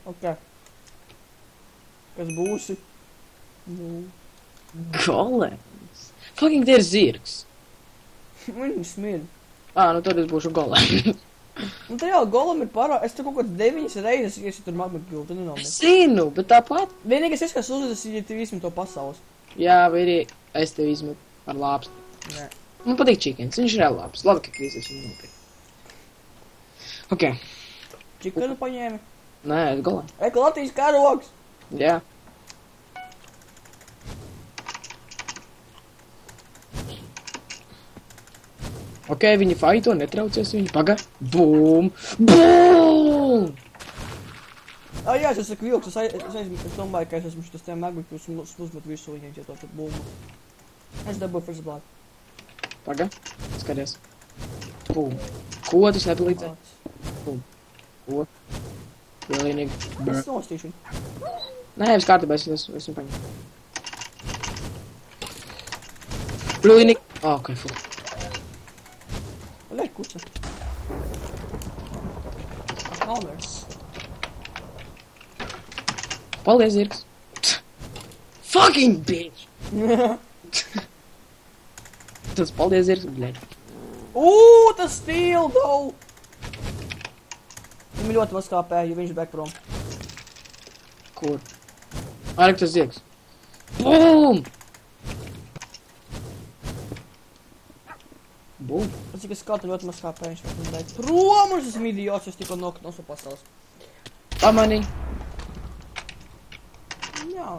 Ok. Kas būsi? Nu. Golems. Fucking te ir zirgs. Viņš smid. Nu tad es būšu golems. Nu te jau golam ir parā, es te kaut kāds 9 reizes iesi tur magma kļūt, tu nenomēs. Zinu, bet tāpat. Vienīgais es, kas uzvedas, ja tev izmet to pasaules. Jā, vai arī es tev izmetu ar lāpstu. Nē. Man patīk čikens, viņš ir reāli labs. Labi, ka krīzes viņu nopirkt. Ok. Čikanu paņēmi. Nē, es golem. Eka Latvijas karogs! Jā. Ok, viņi faito, netraucies viņi. Paga. Bum! Bum! Jā, es saku vilks, es domāju, ka es esmu šitas tiem magma kļūs uzmet visu viņiem, ja to tad bumbu. Es dabūju first blood. Paga. Skaties. Bum. Ko tu nepalīdzē? Bum. Ko? Vienīgi. Es nostīšu viņu. Nē, viss kārtībā, es viņu paņemu. Vienīgi. Ok, full. Lēk, kuca. Kalners. Paldies, zirgs. Fucking bitch! Tas paldies, zirgs, bļaļ. Tas stildo! Viņam ļoti maz KP, jo viņš back prom. Kur? Ārek tas zirgs. Bum! Bum! Tas cik es skatu ļoti maz KP, viņš vēl back prom, un es esmu idiots, es tikko nokat no savu pasaules. Pamanī. Jā.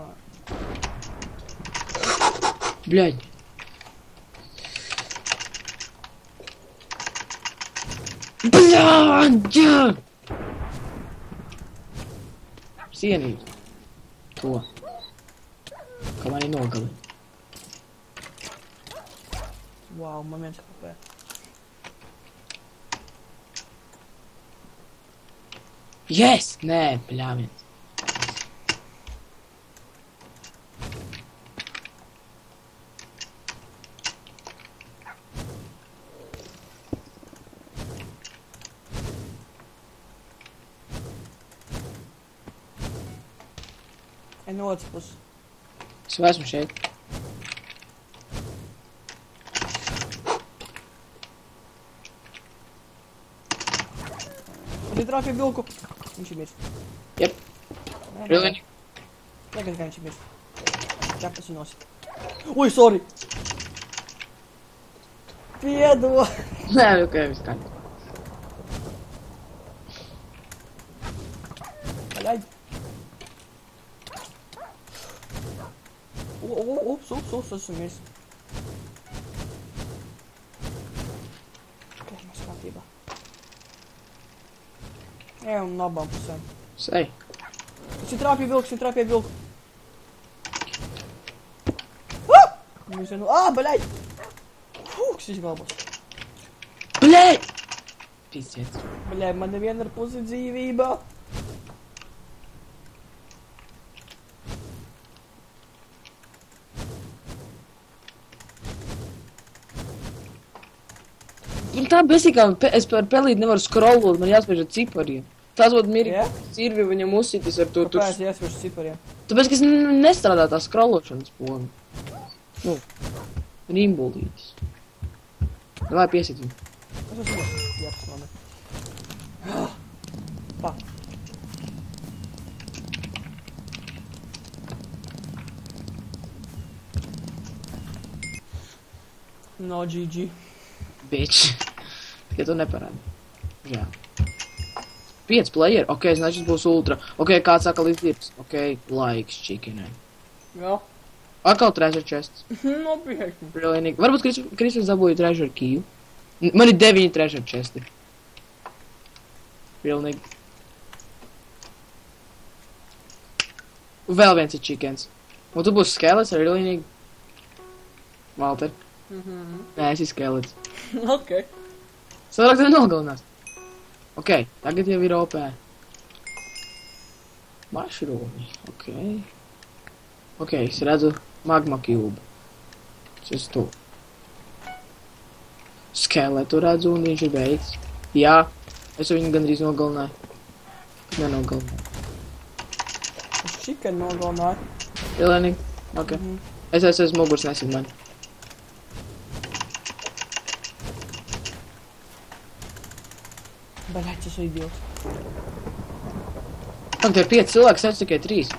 Bļaļ. Bļaļ! Sienīt. To. Kā mani nogali. Wow, man viens KP. Yes! Nē, bļāviens. No otras puses. Es jau esmu šeit. Viņš trāpīja vilku. Viņš ir mirst. Jep. Really? Tagad, ka viņš ir mirst. Čakas viņu nosit. Ui, sorry! Piedod! Nē, ok, viss kārtībā. Paļaļ! Ups, esmu mirst. Ok, mēs kārtībā. Ejam no abām pusēm. Sei. Viņš trāpīja vilku. Viņš ir baļaļ! Kas izgalvos? Bļaļ! Pīsiet. Baļaļ, man neviena ar pusi dzīvībā. Tā besīkā, es par pelīti nevaru scrollot, man jāspēž ar cipariem. Tās būtu mirīgi, Yeah? cirvi viņam uzsitis ar to tur. Kāpēc jāsvērš cipariem? Tāpēc, ka es nestrādā tā scrollošanas poga. Nu, rimbulītis. Davai piesit viņu. Es esmu mirst. Jā, tas man. Pa. No GG. Bitch. Tikai tu neparādi. Jā. 5 player, ok, значит būs ultra. Ok, kāds saka līdz dirbs. Ok, laiks chickenai. Jā. Atkal treasure chests. Nopietni. Really. Varbūt Kristus dabūja treasure key. Man ir 9 treasure chesti. Really. Vēl viens ir chickens. Un tu būsi skelets ar really. Walter. Nē, es esmu skelets. Ok. Savādāk tevi nogalinās. Ok, tagad jau ir OP. Mašrūmi, ok. Ok, es redzu magma cube. Tas tu. Skeletu redzu un viņš ir beidz. Jā, es viņu gandrīz nogalināju. Nenogalināju. Es chicken nogalināju. Ielēnīgi. Ok. Es esmu muguras nesit mani. Baļaķis, es idiots. Tam tie ir 5 cilvēki, es tikai 3.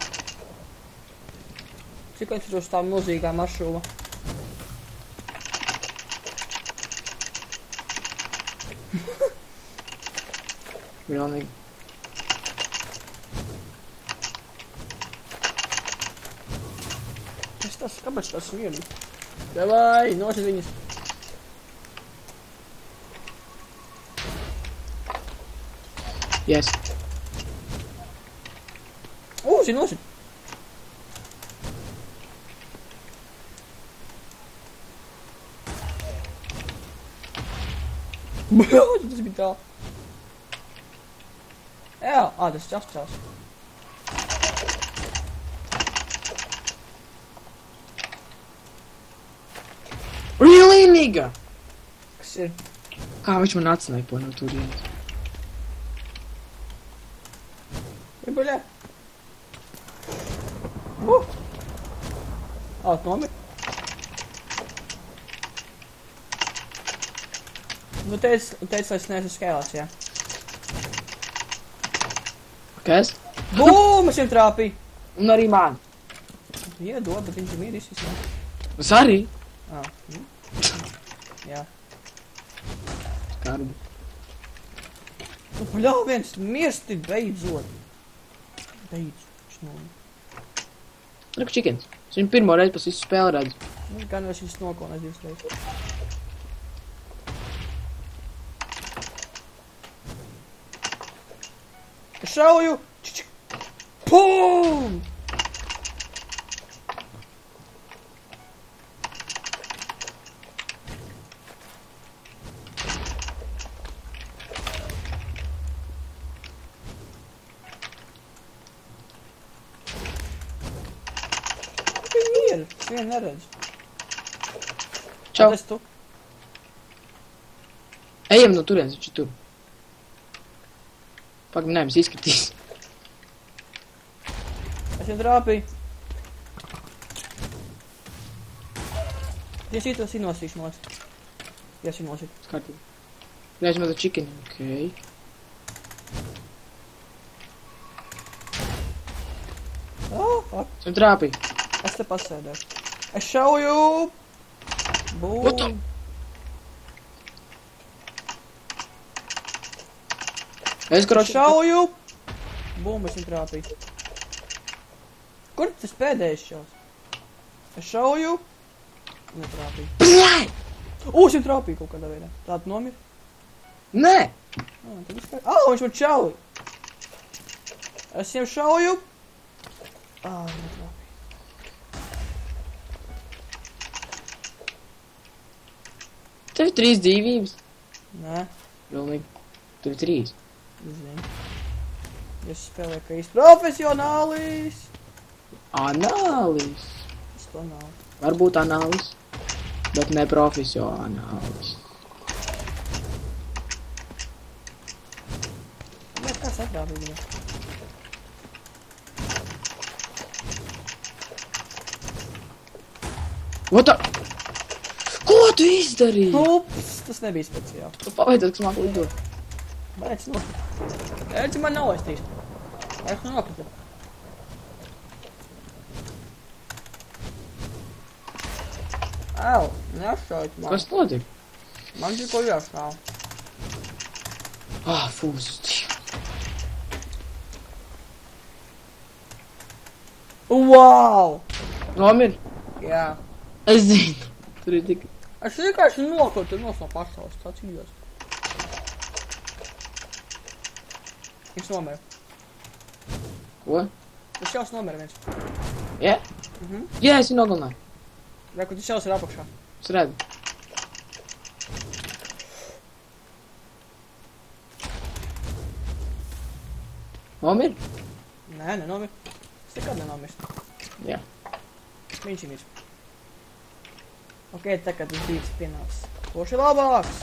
Cik viņš ir uz tām milzīgām maršruva? Pilnīgi. Kāpēc tas vienu? Davai, nosit viņas. Yes. Uzi, nosit. Bļaut, tas bija tā. Jā, tas čas. Really, nigga? Kas ir? Kā viņš man atsnaipo no turienes? Baļā. Nomir. Nu, teic, lai es neesmu skēlās, jā. Kas? Bum, es viņam trāpīju. Un arī man. Iedod, bet viņš ir mīris vismaz. Es arī. Jā. Skarbi. Nu, paļā, viens mirsti beidzot. Viņš nomir. Reku čikens. Es viņu pirmo reizi pas visu spēli redzu. Nu, gan es viņus nokonēs 2 reizes. Es šauju! Pum! Mieru, es vienu neredzu. Čau. Tad es tu. Ejam no turienes, viņš ir tur. Pagaidām, es izskatīs. Es viņu trāpīju. Ja šitos nosīšu nos. Ja šī nosīt. Skartīgi. Griežam ar čikeni. Okei. Fuck. Es viņu trāpīju. Es te pasēdēju. Es šauju! What the- Bum! Es karoči. Šauju! Bum, es viņu trāpīju. Kur tas pēdējais šaus? Es šauju! Netrāpīju. Bļai! Es viņu trāpīju kaut kādā veidā. Tāda nomir. Nē! Tad viss kā... viņš man šauj! Es viņam šauju! Netrāpīju. Tev ir 3 dzīvības. Nē, Pilnīgi. Tev ir 3. zinu. Es spēlēju kā īsti profesionālis! Anālis. Es to nav. Varbūt anālis. Bet ne profesionālis. Nē, kā satrāpīja viņu? What the... Ko tu izdarīji? Ups, tas nebija speciāli. Tu paveicies, kas man lidot. Bērts nokrita. Bērts man nav aiztīs. Bērts nokrita. Nešaut man. Kas notika? Man tikko jāstāv. Fūzus. Wow! Nomir? Jā. Es zinu. Tur ir tik... Es vienkārši nokritu no pasaules. Tāds idiots. Viņš nomira. Ko? Tas šaus nomira viens. Jā? Jā, es viņu nogalināju. Reku, tas šaus ir apakšā. Es redzu. Nomir? Nē, nenomir. Es nekad nenomirst. Jā. Viņš ir mirs. Ok, tagad tas bija pienācis. Kurš ir labāks?